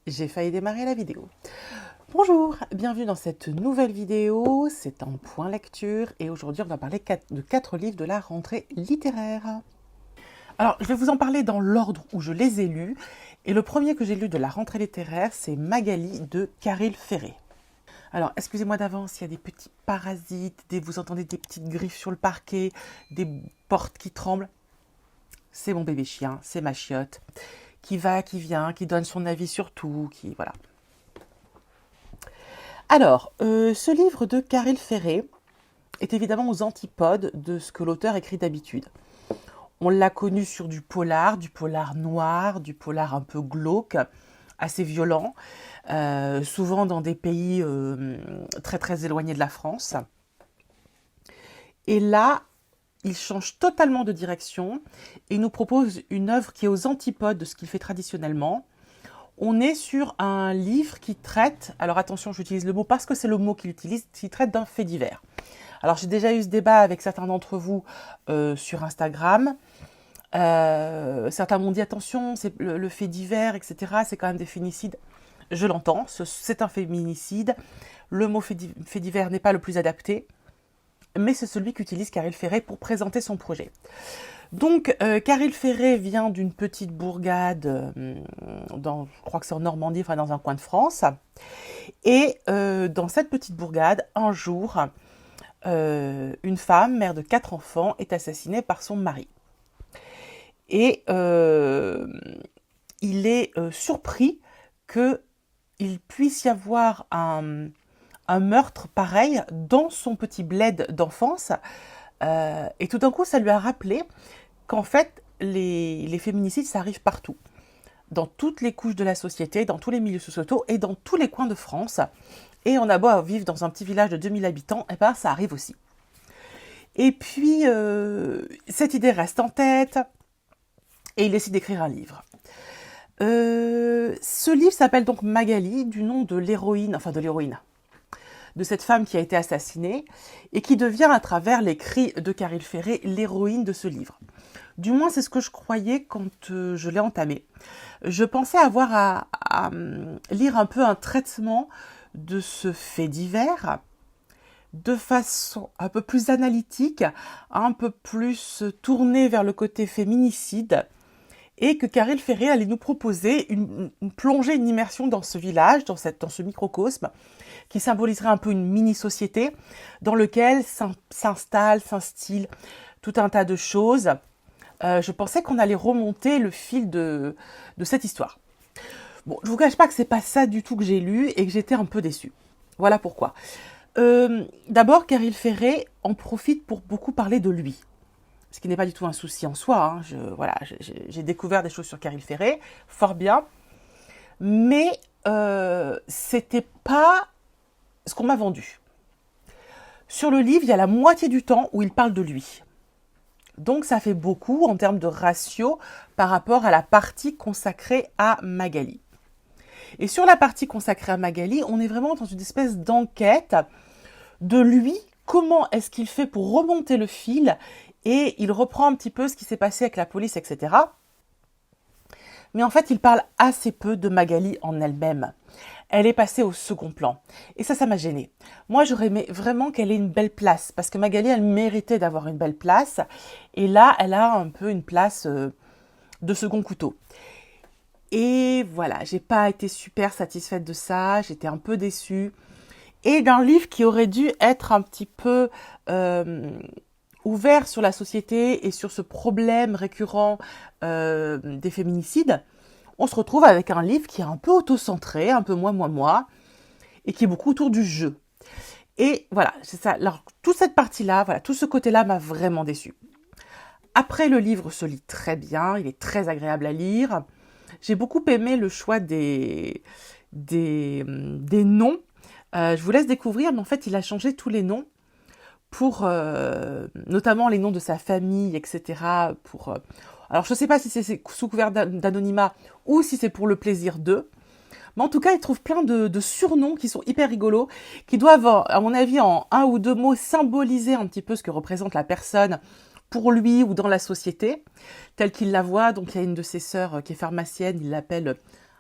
J'ai failli démarrer la vidéo. Bonjour, bienvenue dans cette nouvelle vidéo, c'est un point lecture et aujourd'hui on va parler de 4 livres de la rentrée littéraire. Alors je vais vous en parler dans l'ordre où je les ai lus et le premier que j'ai lu de la rentrée littéraire c'est Magali de Caril Ferré. Alors excusez-moi d'avance, il y a des petits parasites, vous entendez des petites griffes sur le parquet, des portes qui tremblent. C'est mon bébé chien, c'est ma chiotte, qui va, qui vient, qui donne son avis sur tout, qui voilà. Alors, ce livre de Caril Ferré est évidemment aux antipodes de ce que l'auteur écrit d'habitude. On l'a connu sur du polar noir, du polar un peu glauque, assez violent, souvent dans des pays très très éloignés de la France. Et là, il change totalement de direction et nous propose une œuvre qui est aux antipodes de ce qu'il fait traditionnellement. On est sur un livre qui traite, alors attention, j'utilise le mot parce que c'est le mot qu'il utilise, qui traite d'un fait divers. Alors j'ai déjà eu ce débat avec certains d'entre vous sur Instagram. Certains m'ont dit attention, c'est le fait divers, etc. C'est quand même des féminicides. Je l'entends, c'est un féminicide. Le mot fait divers n'est pas le plus adapté, mais c'est celui qu'utilise Caril Ferré pour présenter son projet. Donc, Caril Ferré vient d'une petite bourgade, je crois que c'est en Normandie, enfin dans un coin de France. Et dans cette petite bourgade, un jour, une femme, mère de 4 enfants, est assassinée par son mari. Et il est surpris qu'il puisse y avoir un meurtre pareil dans son petit bled d'enfance. Et tout d'un coup, ça lui a rappelé qu'en fait, les féminicides, ça arrive partout. Dans toutes les couches de la société, dans tous les milieux sociaux et dans tous les coins de France. Et on a beau vivre dans un petit village de 2000 habitants, et ben ça arrive aussi. Et puis, cette idée reste en tête et il décide d'écrire un livre. Ce livre s'appelle donc Magali, du nom de l'héroïne, de cette femme qui a été assassinée et qui devient à travers l'écrit de Caril Ferré l'héroïne de ce livre. Du moins, c'est ce que je croyais quand je l'ai entamé. Je pensais avoir à lire un peu un traitement de ce fait divers de façon un peu plus analytique, un peu plus tournée vers le côté féminicide et que Caril Ferré allait nous proposer une plongée, une immersion dans ce village, dans ce microcosme, qui symboliserait un peu une mini-société dans lequel s'instille tout un tas de choses. Je pensais qu'on allait remonter le fil de cette histoire. Bon, je vous cache pas que c'est pas ça du tout que j'ai lu et que j'étais un peu déçue. Voilà pourquoi. D'abord, Caril Ferré en profite pour beaucoup parler de lui. Ce qui n'est pas du tout un souci en soi. J'ai découvert des choses sur Caril Ferré, fort bien. Mais c'était pas ce qu'on m'a vendu. Sur le livre, il y a la moitié du temps où il parle de lui. Donc ça fait beaucoup en termes de ratio par rapport à la partie consacrée à Magali. Et sur la partie consacrée à Magali, on est vraiment dans une espèce d'enquête de lui, comment est-ce qu'il fait pour remonter le fil, et il reprend un petit peu ce qui s'est passé avec la police, etc. Mais en fait, il parle assez peu de Magali en elle-même. Elle est passée au second plan. Et ça m'a gênée. Moi, j'aurais aimé vraiment qu'elle ait une belle place, parce que Magali, elle méritait d'avoir une belle place. Et là, elle a un peu une place de second couteau. Et voilà, j'ai pas été super satisfaite de ça, j'étais un peu déçue. Et d'un livre qui aurait dû être un petit peu ouvert sur la société et sur ce problème récurrent des féminicides, on se retrouve avec un livre qui est un peu auto-centré, un peu moi, et qui est beaucoup autour du jeu. Et voilà, c'est ça. Alors, toute cette partie-là, voilà, tout ce côté-là m'a vraiment déçue. Après, le livre se lit très bien, il est très agréable à lire. J'ai beaucoup aimé le choix des noms. Je vous laisse découvrir, mais en fait, il a changé tous les noms pour, notamment les noms de sa famille, etc. Alors, je ne sais pas si c'est sous couvert d'anonymat ou si c'est pour le plaisir d'eux. Mais en tout cas, il trouve plein de surnoms qui sont hyper rigolos, qui doivent, à mon avis, en un ou deux mots, symboliser un petit peu ce que représente la personne pour lui ou dans la société, telle qu'il la voit. Donc, il y a une de ses sœurs qui est pharmacienne, il l'appelle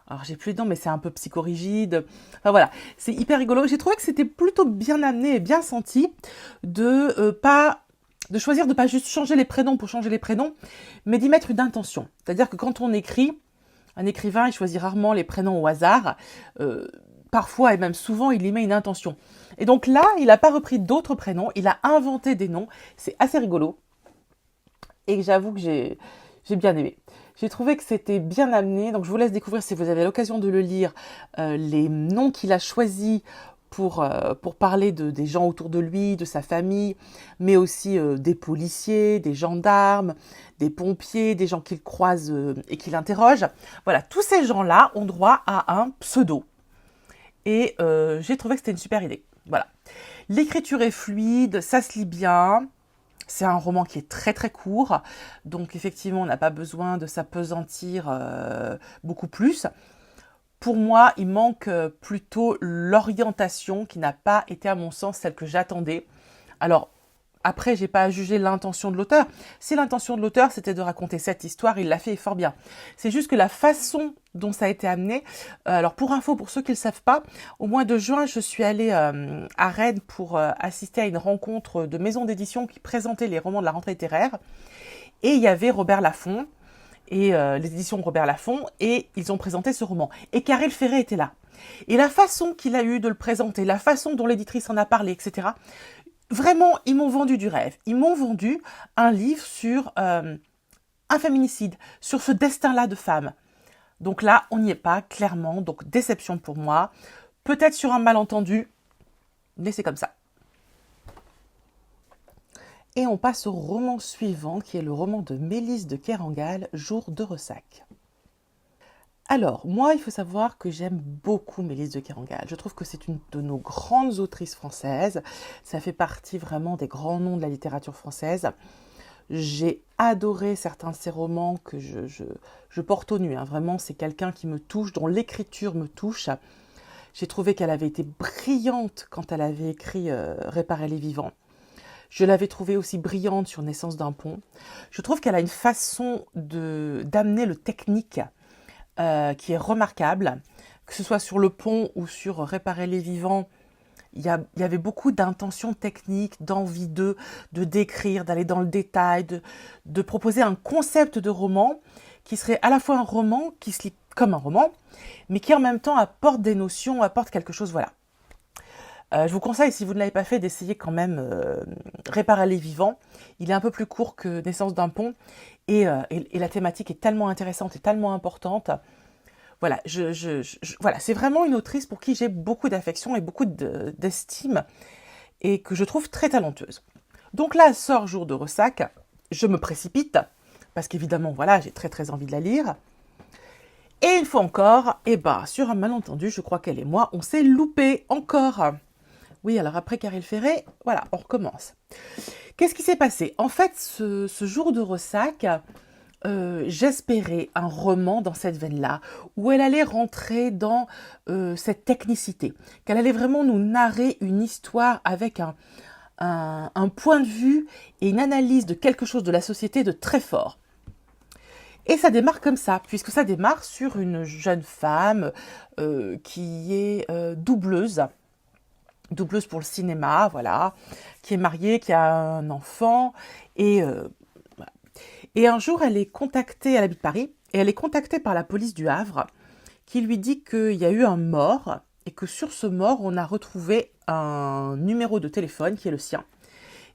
Alors, j'ai plus les noms, mais c'est un peu psychorigide. Enfin, voilà. C'est hyper rigolo. J'ai trouvé que c'était plutôt bien amené et bien senti de choisir de pas juste changer les prénoms pour changer les prénoms, mais d'y mettre une intention. C'est-à-dire que quand on écrit, un écrivain, il choisit rarement les prénoms au hasard. Parfois, et même souvent, il y met une intention. Et donc là, il n'a pas repris d'autres prénoms, il a inventé des noms. C'est assez rigolo. Et j'avoue que j'ai bien aimé. J'ai trouvé que c'était bien amené, donc je vous laisse découvrir, si vous avez l'occasion de le lire, les noms qu'il a choisis pour parler des gens autour de lui, de sa famille, mais aussi des policiers, des gendarmes, des pompiers, des gens qu'il croise et qu'il interroge. Voilà, tous ces gens-là ont droit à un pseudo. Et j'ai trouvé que c'était une super idée. Voilà. L'écriture est fluide, ça se lit bien. C'est un roman qui est très très court, donc effectivement on n'a pas besoin de s'apesantir beaucoup plus. Pour moi, il manque plutôt l'orientation qui n'a pas été à mon sens celle que j'attendais. Alors après, j'ai pas à juger l'intention de l'auteur. Si l'intention de l'auteur c'était de raconter cette histoire, il l'a fait fort bien. C'est juste que la façon dont ça a été amené. Alors pour info, pour ceux qui ne le savent pas, au mois de juin, je suis allée à Rennes pour assister à une rencontre de maisons d'édition qui présentaient les romans de la rentrée littéraire. Et il y avait Robert Laffont et les éditions Robert Laffont, et ils ont présenté ce roman. Et Caril Ferré était là. Et la façon qu'il a eu de le présenter, la façon dont l'éditrice en a parlé, etc. Vraiment, ils m'ont vendu du rêve. Ils m'ont vendu un livre sur un féminicide, sur ce destin-là de femme. Donc là, on n'y est pas, clairement. Donc déception pour moi. Peut-être sur un malentendu, mais c'est comme ça. Et on passe au roman suivant, qui est le roman de Mélisse de Kerangal, Jour de ressac. Alors, moi, il faut savoir que j'aime beaucoup Mélisse de Kerangal. Je trouve que c'est une de nos grandes autrices françaises. Ça fait partie vraiment des grands noms de la littérature française. J'ai adoré certains de ses romans que je porte au nu. Hein. Vraiment, c'est quelqu'un qui me touche, dont l'écriture me touche. J'ai trouvé qu'elle avait été brillante quand elle avait écrit Réparer les vivants. Je l'avais trouvée aussi brillante sur Naissance d'un pont. Je trouve qu'elle a une façon d'amener le technique qui est remarquable, que ce soit sur le pont ou sur Réparer les vivants. Il y avait beaucoup d'intentions techniques, d'envie de décrire, d'aller dans le détail, de proposer un concept de roman qui serait à la fois un roman qui se lit comme un roman, mais qui en même temps apporte des notions, apporte quelque chose, voilà. Je vous conseille, si vous ne l'avez pas fait, d'essayer quand même Réparer les vivants. Il est un peu plus court que Naissance d'un pont, et la thématique est tellement intéressante et tellement importante. Voilà, voilà, c'est vraiment une autrice pour qui j'ai beaucoup d'affection et beaucoup d'estime, et que je trouve très talentueuse. Donc là, sort Jour de ressac, je me précipite, parce qu'évidemment, voilà, j'ai très très envie de la lire. Et une fois encore, sur un malentendu, je crois qu'elle et moi, on s'est loupé encore. Oui, alors après Caril Ferré, voilà, on recommence. Qu'est-ce qui s'est passé? En fait, ce Jour de ressac, j'espérais un roman dans cette veine-là, où elle allait rentrer dans cette technicité, qu'elle allait vraiment nous narrer une histoire avec un point de vue et une analyse de quelque chose de la société de très fort. Et ça démarre comme ça, puisque ça démarre sur une jeune femme qui est doubleuse pour le cinéma, voilà, qui est mariée, qui a un enfant, et voilà. Et un jour, elle habite Paris, et elle est contactée par la police du Havre, qui lui dit qu'il y a eu un mort, et que sur ce mort, on a retrouvé un numéro de téléphone qui est le sien,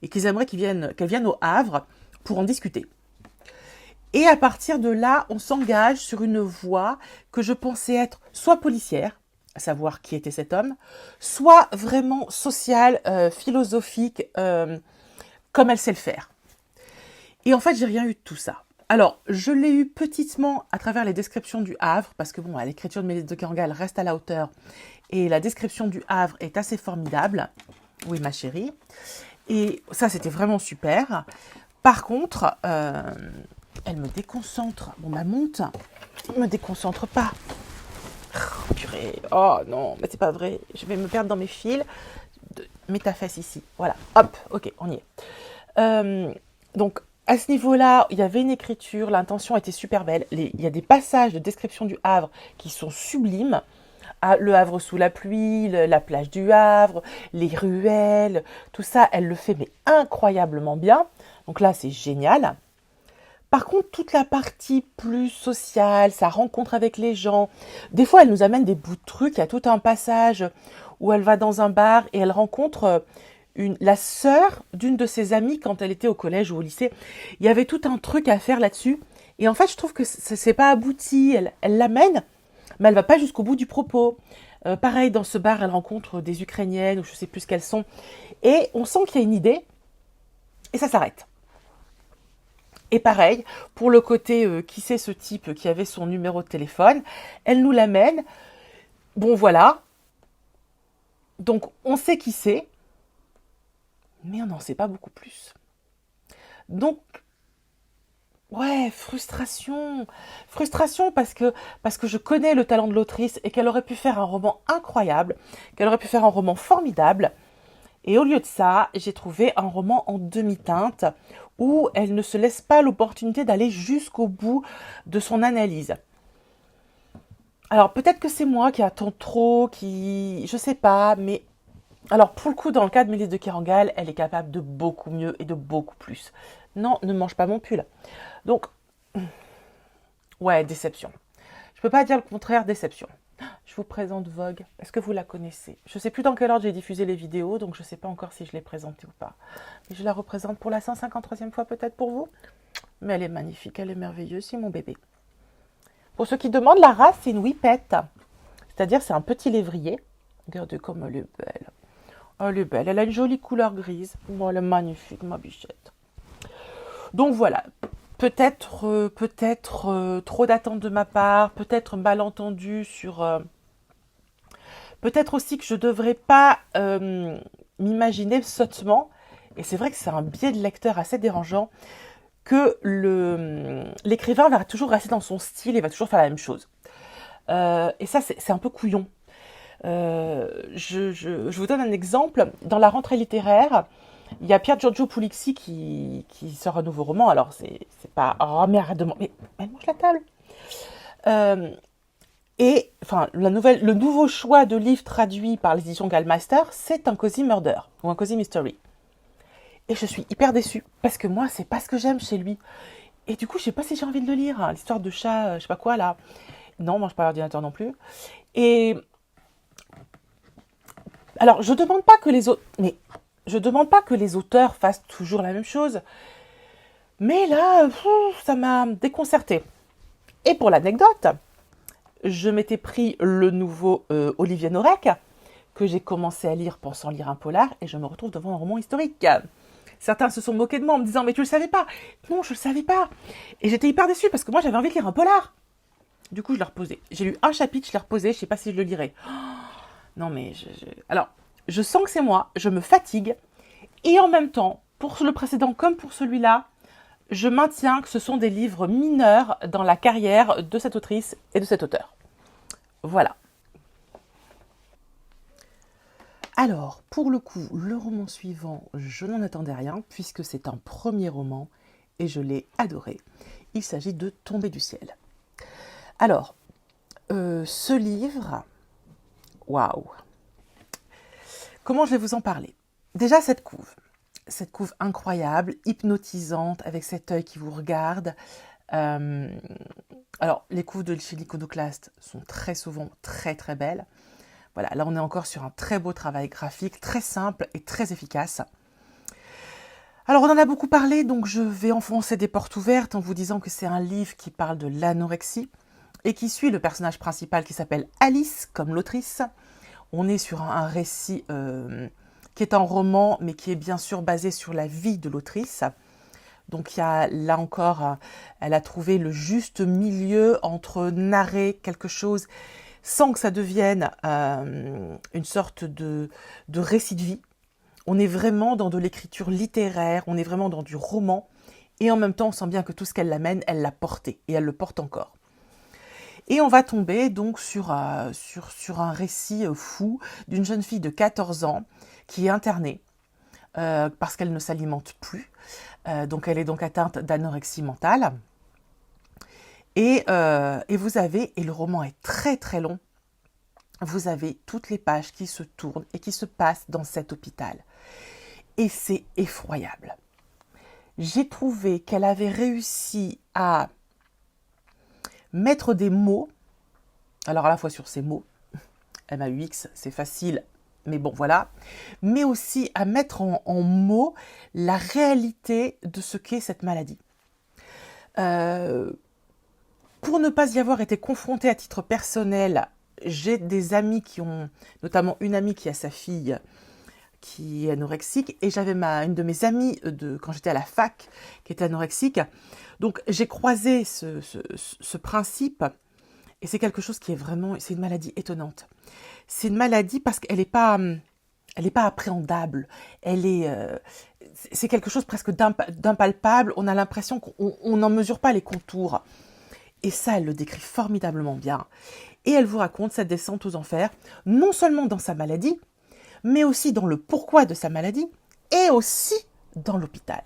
et qu'ils aimeraient qu'elle vienne au Havre pour en discuter. Et à partir de là, on s'engage sur une voie que je pensais être soit policière, à savoir qui était cet homme, soit vraiment sociale, philosophique, comme elle sait le faire. Et en fait, j'ai rien eu de tout ça. Alors, je l'ai eu petitement à travers les descriptions du Havre, parce que bon, l'écriture de Mélisse de Kerangal reste à la hauteur, et la description du Havre est assez formidable. Oui, ma chérie. Et ça, c'était vraiment super. Par contre, elle me déconcentre. Bon, ma monte ne me déconcentre pas. Oh, purée. Oh non, mais c'est pas vrai. Je vais me perdre dans mes fils. Mets ta fesse ici. Voilà. Hop. Ok, on y est. Donc, À ce niveau-là, il y avait une écriture, l'intention était super belle. Il y a des passages de description du Havre qui sont sublimes. Ah, le Havre sous la pluie, la plage du Havre, les ruelles, tout ça, elle le fait mais incroyablement bien. Donc là, c'est génial. Par contre, toute la partie plus sociale, sa rencontre avec les gens, des fois, elle nous amène des bouts de trucs. Il y a tout un passage où elle va dans un bar et elle rencontre la sœur d'une de ses amies quand elle était au collège ou au lycée. Il y avait tout un truc à faire là-dessus. Et en fait, je trouve que c'est pas abouti. Elle l'amène, mais elle va pas jusqu'au bout du propos. Pareil, dans ce bar, elle rencontre des Ukrainiennes ou je sais plus ce qu'elles sont. Et on sent qu'il y a une idée et ça s'arrête. Et pareil, pour le côté qui c'est ce type qui avait son numéro de téléphone, elle nous l'amène. Bon voilà, donc on sait qui c'est, mais on n'en sait pas beaucoup plus. Donc, ouais, frustration. Frustration parce que je connais le talent de l'autrice et qu'elle aurait pu faire un roman incroyable, qu'elle aurait pu faire un roman formidable. Et au lieu de ça, j'ai trouvé un roman en demi-teinte où elle ne se laisse pas l'opportunité d'aller jusqu'au bout de son analyse. Alors peut-être que c'est moi qui attends trop, je sais pas, mais alors pour le coup, dans le cas de Mélisse de Kerangal, elle est capable de beaucoup mieux et de beaucoup plus. Non, ne mange pas mon pull. Donc, ouais, déception. Je peux pas dire le contraire, déception. Je vous présente Vogue. Est-ce que vous la connaissez? Je ne sais plus dans quel ordre j'ai diffusé les vidéos, donc je ne sais pas encore si je l'ai présentée ou pas. Mais je la représente pour la 153e fois peut-être pour vous. Mais elle est magnifique, elle est merveilleuse, c'est mon bébé. Pour ceux qui demandent, la race, c'est une whippette. C'est-à-dire, c'est un petit lévrier. Regardez comme elle est belle. Elle est belle, elle a une jolie couleur grise. Oh, elle est magnifique, ma bichette. Donc voilà, peut-être trop d'attentes de ma part, peut-être malentendu sur... peut-être aussi que je ne devrais pas m'imaginer sottement, et c'est vrai que c'est un biais de lecteur assez dérangeant, que l'écrivain va toujours rester dans son style et va toujours faire la même chose. Et ça, c'est un peu couillon. Je vous donne un exemple. Dans la rentrée littéraire, il y a Pier Giorgio Pulizzi qui sort un nouveau roman. Alors, c'est pas... Oh merde, mais elle mange la table. Et enfin, le nouveau choix de livre traduit par les éditions Gallmeister, c'est un Cozy Murder ou un Cozy Mystery. Et je suis hyper déçue parce que moi, c'est pas ce que j'aime chez lui. Et du coup, je sais pas si j'ai envie de le lire. Hein, l'histoire de chat, je sais pas quoi là. Non, mange pas l'ordinateur non plus. Et alors, je demande pas que les auteurs fassent toujours la même chose. Mais là, ça m'a déconcertée. Et pour l'anecdote, je m'étais pris le nouveau Olivier Norek, que j'ai commencé à lire pensant lire un polar, et je me retrouve devant un roman historique. Certains se sont moqués de moi en me disant « Mais tu le savais pas ?» Non, je le savais pas. Et j'étais hyper déçue parce que moi, j'avais envie de lire un polar. Du coup, je l'ai reposé. J'ai lu un chapitre, je l'ai reposé, je sais pas si je le lirai. Oh, non, mais... Alors, je sens que c'est moi, je me fatigue, et en même temps, pour le précédent comme pour celui-là, je maintiens que ce sont des livres mineurs dans la carrière de cette autrice et de cet auteur. Voilà. Alors, pour le coup, le roman suivant, je n'en attendais rien, puisque c'est un premier roman, et je l'ai adoré. Il s'agit de Tomber du ciel. Alors, ce livre, waouh! Comment je vais vous en parler? Déjà, cette couve incroyable, hypnotisante, avec cet œil qui vous regarde. Alors, les couves de chez l'Iconoclaste sont très souvent très très belles. Voilà, là on est encore sur un très beau travail graphique, très simple et très efficace. Alors on en a beaucoup parlé, donc je vais enfoncer des portes ouvertes en vous disant que c'est un livre qui parle de l'anorexie et qui suit le personnage principal qui s'appelle Alice, comme l'autrice. On est sur un récit qui est un roman, mais qui est bien sûr basé sur la vie de l'autrice. Donc il y a, là encore, elle a trouvé le juste milieu entre narrer quelque chose sans que ça devienne une sorte de récit de vie. On est vraiment dans de l'écriture littéraire, on est vraiment dans du roman, et en même temps on sent bien que tout ce qu'elle l'amène, elle l'a porté, et elle le porte encore. Et on va tomber donc sur un récit fou d'une jeune fille de 14 ans qui est internée parce qu'elle ne s'alimente plus. Donc elle est donc atteinte d'anorexie mentale. Et vous avez, et le roman est très très long, vous avez toutes les pages qui se tournent et qui se passent dans cet hôpital. Et c'est effroyable. J'ai trouvé qu'elle avait réussi à mettre des mots, alors à la fois sur ces mots, MAUX, c'est facile, mais bon voilà, mais aussi à mettre en mots la réalité de ce qu'est cette maladie. Pour ne pas y avoir été confrontée à titre personnel, j'ai des amis qui ont, notamment une amie qui a sa fille qui est anorexique, et j'avais une de mes amies quand j'étais à la fac qui était anorexique. Donc j'ai croisé ce principe, et c'est quelque chose qui est vraiment, c'est une maladie étonnante. C'est une maladie parce qu'elle n'est pas appréhendable. C'est quelque chose presque d'impalpable. On a l'impression qu'on n'en mesure pas les contours. Et ça, elle le décrit formidablement bien. Et elle vous raconte cette descente aux enfers, non seulement dans sa maladie, mais aussi dans le pourquoi de sa maladie, et aussi dans l'hôpital.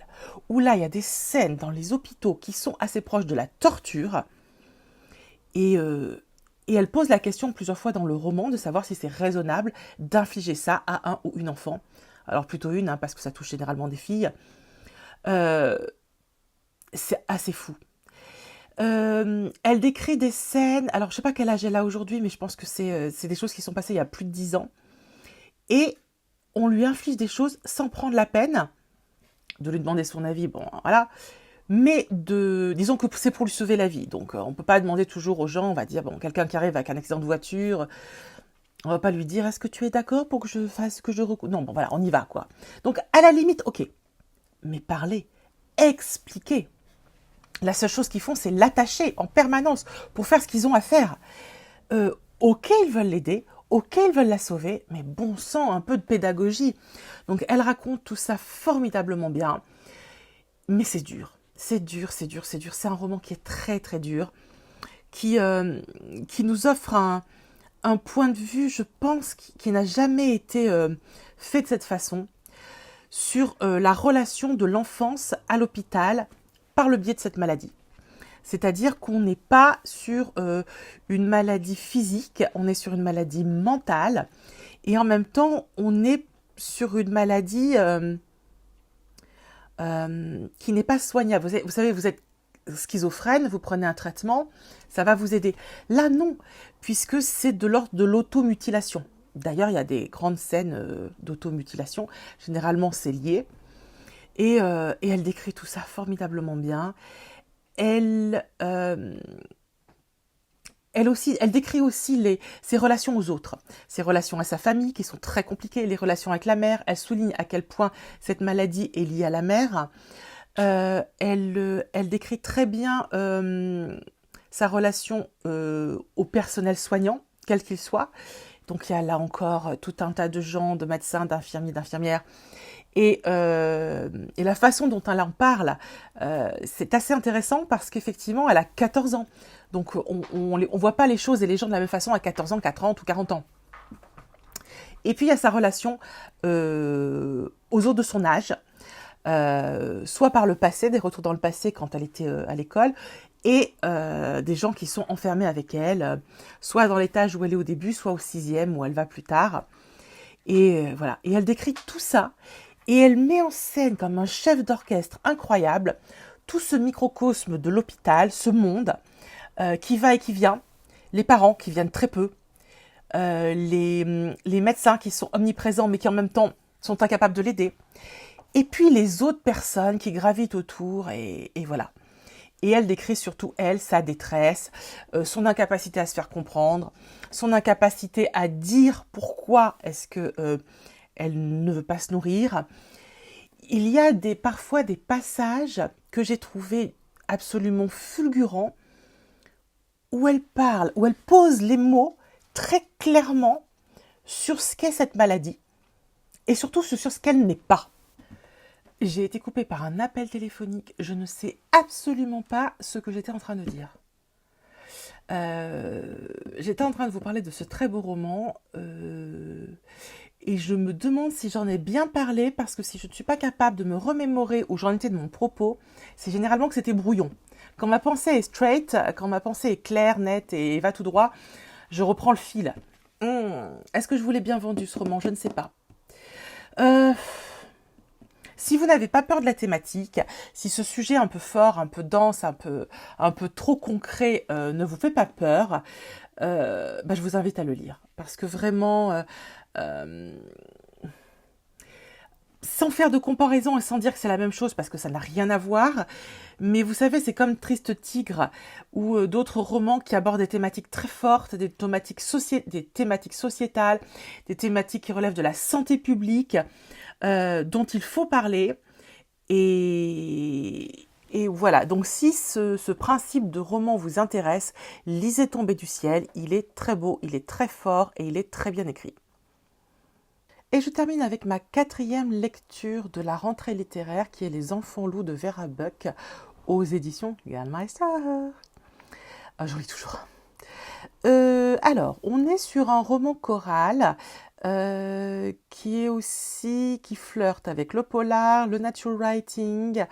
Où là, il y a des scènes dans les hôpitaux qui sont assez proches de la torture. Et elle pose la question plusieurs fois dans le roman de savoir si c'est raisonnable d'infliger ça à un ou une enfant. Alors plutôt une, parce que ça touche généralement des filles. C'est assez fou. Elle décrit des scènes, alors je ne sais pas quel âge elle a aujourd'hui, mais je pense que c'est des choses qui sont passées il y a plus de 10 ans. Et on lui inflige des choses sans prendre la peine de lui demander son avis, bon voilà, mais disons que c'est pour lui sauver la vie. Donc on ne peut pas demander toujours aux gens, on va dire, bon, quelqu'un qui arrive avec un accident de voiture, on va pas lui dire, est-ce que tu es d'accord pour que je fasse, que je recours. Non, bon voilà, on y va quoi. Donc à la limite, ok, mais parler, expliquer. La seule chose qu'ils font, c'est l'attacher en permanence pour faire ce qu'ils ont à faire. Ok, ils veulent l'aider, ok, ils veulent la sauver, mais bon sang, un peu de pédagogie. Donc elle raconte tout ça formidablement bien, mais c'est dur. C'est dur. C'est un roman qui est très très dur, qui nous offre un point de vue, je pense, qui n'a jamais été fait de cette façon, sur la relation de l'enfance à l'hôpital par le biais de cette maladie. C'est-à-dire qu'on n'est pas sur une maladie physique, on est sur une maladie mentale, et en même temps, on est sur une maladie qui n'est pas soignable. Vous savez, vous êtes schizophrène, vous prenez un traitement, ça va vous aider. Là, non, puisque c'est de l'ordre de l'automutilation. D'ailleurs, il y a des grandes scènes d'automutilation. Généralement, c'est lié. Et elle décrit tout ça formidablement bien. Elle décrit aussi ses relations aux autres, ses relations à sa famille qui sont très compliquées, les relations avec la mère. Elle souligne à quel point cette maladie est liée à la mère. Elle décrit très bien sa relation au personnel soignant, quel qu'il soit. Donc il y a là encore tout un tas de gens, de médecins, d'infirmiers, d'infirmières. Et la façon dont elle en parle, c'est assez intéressant parce qu'effectivement, elle a 14 ans. Donc, on ne voit pas les choses et les gens de la même façon à 14 ans, 30 ou 40 ans. Et puis, il y a sa relation aux autres de son âge, soit par le passé, des retours dans le passé quand elle était à l'école, et des gens qui sont enfermés avec elle, soit dans l'étage où elle est au début, soit au 6e où elle va plus tard. Et voilà. Et elle décrit tout ça. Et elle met en scène comme un chef d'orchestre incroyable tout ce microcosme de l'hôpital, ce monde qui va et qui vient, les parents qui viennent très peu, les médecins qui sont omniprésents mais qui en même temps sont incapables de l'aider, et puis les autres personnes qui gravitent autour et voilà. Et elle décrit surtout, elle, sa détresse, son incapacité à se faire comprendre, son incapacité à dire pourquoi est-ce que elle ne veut pas se nourrir. Il y a parfois des passages que j'ai trouvés absolument fulgurants où elle parle, où elle pose les mots très clairement sur ce qu'est cette maladie et surtout sur ce qu'elle n'est pas. J'ai été coupée par un appel téléphonique. Je ne sais absolument pas ce que j'étais en train de dire. J'étais en train de vous parler de ce très beau roman Et je me demande si j'en ai bien parlé, parce que si je ne suis pas capable de me remémorer où j'en étais de mon propos, c'est généralement que c'était brouillon. Quand ma pensée est straight, quand ma pensée est claire, nette et va tout droit, je reprends le fil. Est-ce que je vous l'ai bien vendu ce roman? Je ne sais pas. Si vous n'avez pas peur de la thématique, si ce sujet un peu fort, un peu dense, un peu trop concret ne vous fait pas peur, je vous invite à le lire. Parce que vraiment, sans faire de comparaison et sans dire que c'est la même chose, parce que ça n'a rien à voir, mais vous savez, c'est comme Triste Tigre ou d'autres romans qui abordent des thématiques très fortes, des thématiques sociétales, des thématiques qui relèvent de la santé publique, dont il faut parler. Et voilà, donc si ce principe de roman vous intéresse, lisez Tomber du ciel, il est très beau, il est très fort et il est très bien écrit. Et je termine avec ma 4e lecture de la rentrée littéraire qui est Les Enfants loups de Vera Buck aux éditions Gallmeister. Je lis toujours. Alors, on est sur un roman choral qui flirte avec le polar, le nature writing,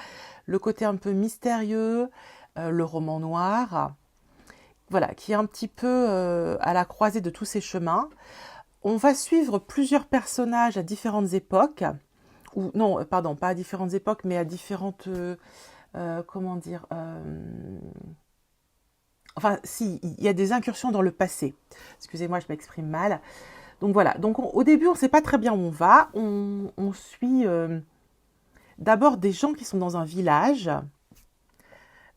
le côté un peu mystérieux, le roman noir. Voilà, qui est un petit peu à la croisée de tous ces chemins. On va suivre plusieurs personnages à différentes époques, ou non, pardon, pas à différentes époques, mais à différentes, comment dire, enfin, si, il y a des incursions dans le passé. Excusez-moi, je m'exprime mal. Donc voilà, donc au début, on ne sait pas très bien où on va. On suit d'abord des gens qui sont dans un village.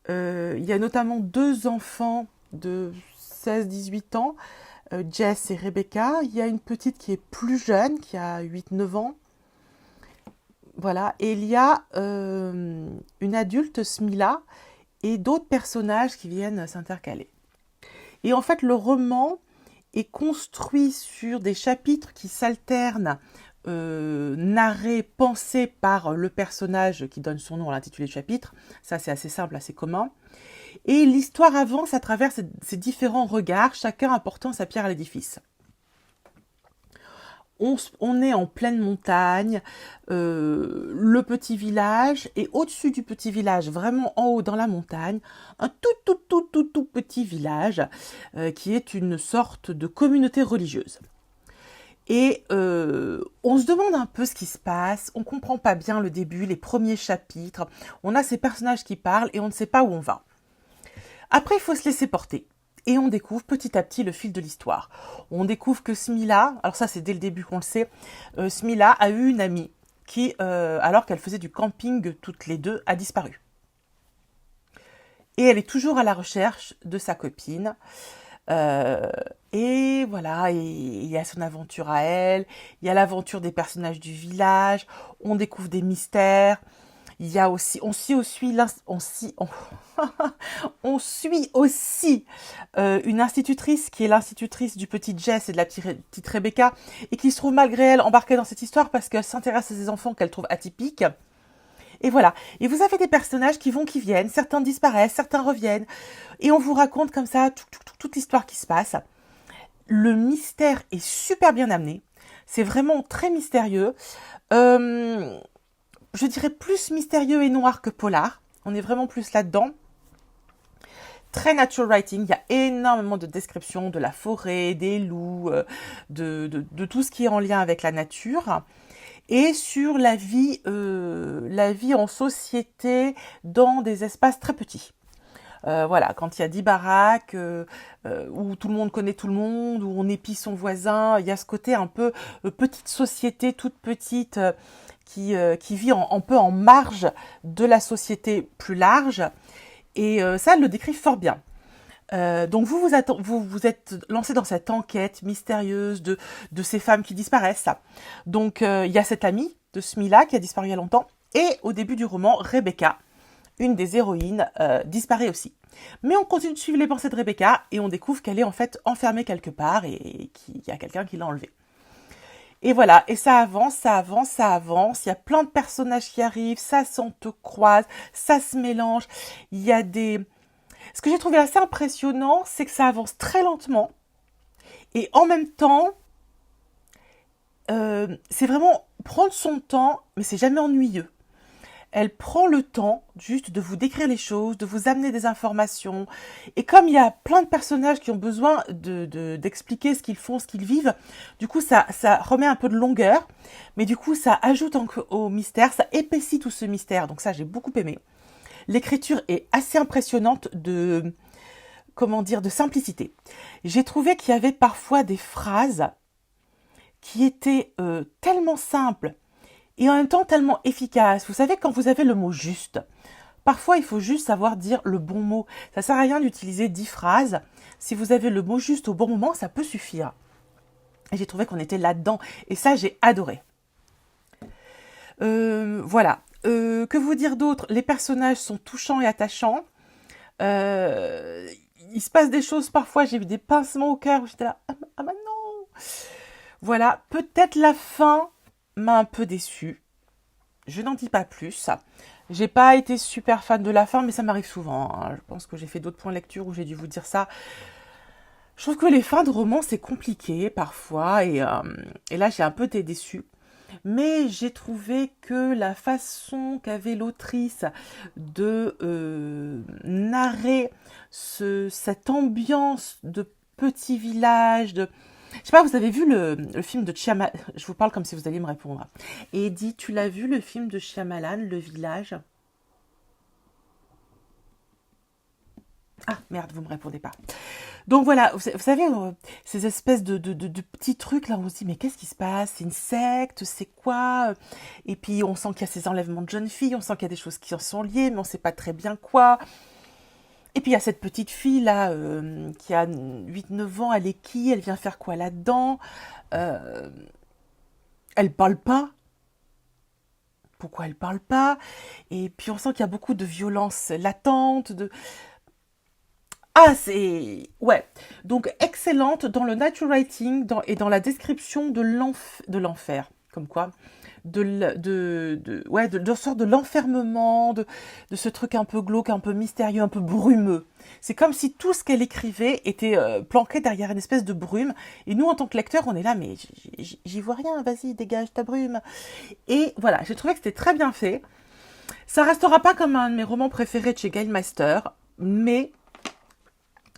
Il y a notamment 2 enfants de 16-18 ans, Jess et Rebecca. Il y a une petite qui est plus jeune, qui a 8-9 ans. Voilà, et il y a une adulte, Smila, et d'autres personnages qui viennent s'intercaler. Et en fait, le roman est construit sur des chapitres qui s'alternent, narrés, pensés par le personnage qui donne son nom à l'intitulé du chapitre. Ça, c'est assez simple, assez commun. Et l'histoire avance à travers ces différents regards, chacun apportant sa pierre à l'édifice. On est en pleine montagne, le petit village, et au-dessus du petit village, vraiment en haut dans la montagne, un tout petit village qui est une sorte de communauté religieuse. Et on se demande un peu ce qui se passe, on ne comprend pas bien le début, les premiers chapitres, on a ces personnages qui parlent et on ne sait pas où on va. Après, il faut se laisser porter. Et on découvre petit à petit le fil de l'histoire. On découvre que Smila, alors ça c'est dès le début qu'on le sait, Smila a eu une amie qui, alors qu'elle faisait du camping toutes les deux, a disparu. Et elle est toujours à la recherche de sa copine. Et voilà, il y a son aventure à elle, il y a l'aventure des personnages du village, on découvre des mystères. Il y a aussi, on suit aussi une institutrice qui est l'institutrice du petit Jess et de la petite Rebecca et qui se trouve malgré elle embarquée dans cette histoire parce qu'elle s'intéresse à ces enfants qu'elle trouve atypiques. Et voilà. Et vous avez des personnages qui vont, qui viennent, certains disparaissent, certains reviennent et on vous raconte comme ça toute l'histoire qui se passe. Le mystère est super bien amené. C'est vraiment très mystérieux. Je dirais plus mystérieux et noir que polar. On est vraiment plus là-dedans. Très nature writing. Il y a énormément de descriptions de la forêt, des loups, de tout ce qui est en lien avec la nature. Et sur la vie en société dans des espaces très petits. Voilà, quand il y a 10 baraques, où tout le monde connaît tout le monde, où on épie son voisin, il y a ce côté un peu petite société, toute petite, qui vit un peu en marge de la société plus large. Et ça, elle le décrit fort bien. Donc vous êtes lancé dans cette enquête mystérieuse de ces femmes qui disparaissent. Donc il y a cette amie de Smila qui a disparu il y a longtemps. Et au début du roman, Rebecca, une des héroïnes, disparaît aussi. Mais on continue de suivre les pensées de Rebecca et on découvre qu'elle est en fait enfermée quelque part et qu'il y a quelqu'un qui l'a enlevée. Et voilà, et ça avance. Il y a plein de personnages qui arrivent, ça s'entrecroise, ça se mélange. Il y a des... Ce que j'ai trouvé assez impressionnant, c'est que ça avance très lentement. Et en même temps, c'est vraiment prendre son temps, mais c'est jamais ennuyeux. Elle prend le temps juste de vous décrire les choses, de vous amener des informations. Et comme il y a plein de personnages qui ont besoin d'expliquer ce qu'ils font, ce qu'ils vivent, du coup, ça remet un peu de longueur. Mais du coup, ça ajoute au mystère, ça épaissit tout ce mystère. Donc ça, j'ai beaucoup aimé. L'écriture est assez impressionnante comment dire, de simplicité. J'ai trouvé qu'il y avait parfois des phrases qui étaient tellement simples, et en même temps tellement efficace. Vous savez, quand vous avez le mot juste, parfois il faut juste savoir dire le bon mot. Ça sert à rien d'utiliser 10 phrases. Si vous avez le mot juste au bon moment, ça peut suffire. Et j'ai trouvé qu'on était là-dedans. Et ça, j'ai adoré. Voilà. Que vous dire d'autre? Les personnages sont touchants et attachants. Il se passe des choses parfois, j'ai eu des pincements au cœur où j'étais là, ah bah non. Voilà, peut-être la fin m'a un peu déçue. Je n'en dis pas plus. J'ai pas été super fan de la fin, mais ça m'arrive souvent. Hein. Je pense que j'ai fait d'autres points de lecture où j'ai dû vous dire ça. Je trouve que les fins de romans, c'est compliqué parfois. Et là, j'ai un peu été déçue. Mais j'ai trouvé que la façon qu'avait l'autrice de narrer cette ambiance de petit village, je sais pas, vous avez vu le film de Shyamalan? Je vous parle comme si vous alliez me répondre. Et dit, tu l'as vu le film de Shyamalan, Le Village? Ah merde, vous me répondez pas. Donc voilà, vous savez, ces espèces de petits trucs là, on se dit mais qu'est-ce qui se passe? C'est une secte? C'est quoi? Et puis on sent qu'il y a ces enlèvements de jeunes filles, on sent qu'il y a des choses qui en sont liées, mais on sait pas très bien quoi. Et puis il y a cette petite fille là qui a 8-9 ans, elle est qui? Elle vient faire quoi là-dedans? Elle parle pas. Pourquoi elle parle pas? Et puis on sent qu'il y a beaucoup de violence latente, Ah, c'est... Ouais. Donc, excellente dans le nature writing et dans la description de l'enfer. Comme quoi de sorte de l'enfermement, de ce truc un peu glauque, un peu mystérieux, un peu brumeux. C'est comme si tout ce qu'elle écrivait était planqué derrière une espèce de brume. Et nous, en tant que lecteurs, on est là, mais j'y vois rien, vas-y, dégage ta brume. Et voilà, j'ai trouvé que c'était très bien fait. Ça restera pas comme un de mes romans préférés de chez Gail Meister, mais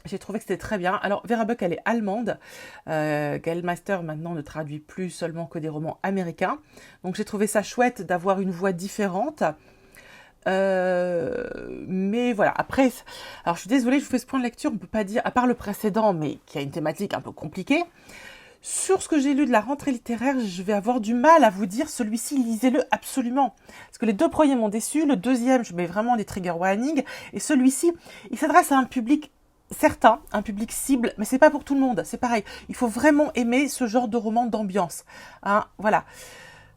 j'ai trouvé que c'était très bien. Alors, Vera Buck, elle est allemande. Gail Meister, maintenant, ne traduit plus seulement que des romans américains. Donc, j'ai trouvé ça chouette d'avoir une voix différente. Mais voilà, après... Alors, je suis désolée, je vous fais ce point de lecture. On ne peut pas dire, à part le précédent, mais qui a une thématique un peu compliquée. Sur ce que j'ai lu de la rentrée littéraire, je vais avoir du mal à vous dire celui-ci, lisez-le absolument. Parce que les deux premiers m'ont déçu. Le deuxième, je mets vraiment des trigger warnings. Et celui-ci, il s'adresse à un public certain, un public cible, mais c'est pas pour tout le monde, c'est pareil. Il faut vraiment aimer ce genre de roman d'ambiance. Hein, voilà.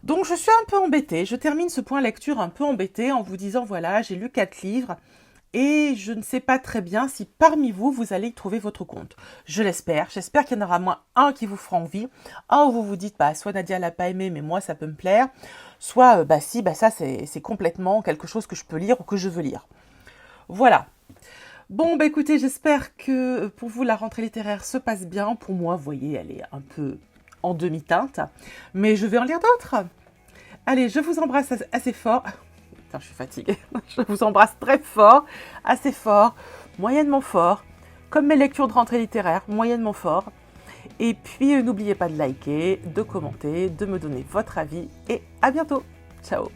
Donc je suis un peu embêtée, je termine ce point lecture un peu embêtée en vous disant, voilà, j'ai lu 4 livres et je ne sais pas très bien si parmi vous, vous allez y trouver votre compte. Je l'espère, j'espère qu'il y en aura moins un qui vous fera envie, un où vous vous dites, bah soit Nadia l'a pas aimé, mais moi ça peut me plaire, soit, bah si, bah ça c'est complètement quelque chose que je peux lire ou que je veux lire. Voilà. Bon, bah écoutez, j'espère que pour vous, la rentrée littéraire se passe bien. Pour moi, vous voyez, elle est un peu en demi-teinte. Mais je vais en lire d'autres. Allez, je vous embrasse assez fort. Putain, je suis fatiguée. Je vous embrasse très fort, assez fort, moyennement fort. Comme mes lectures de rentrée littéraire, moyennement fort. Et puis, n'oubliez pas de liker, de commenter, de me donner votre avis. Et à bientôt. Ciao.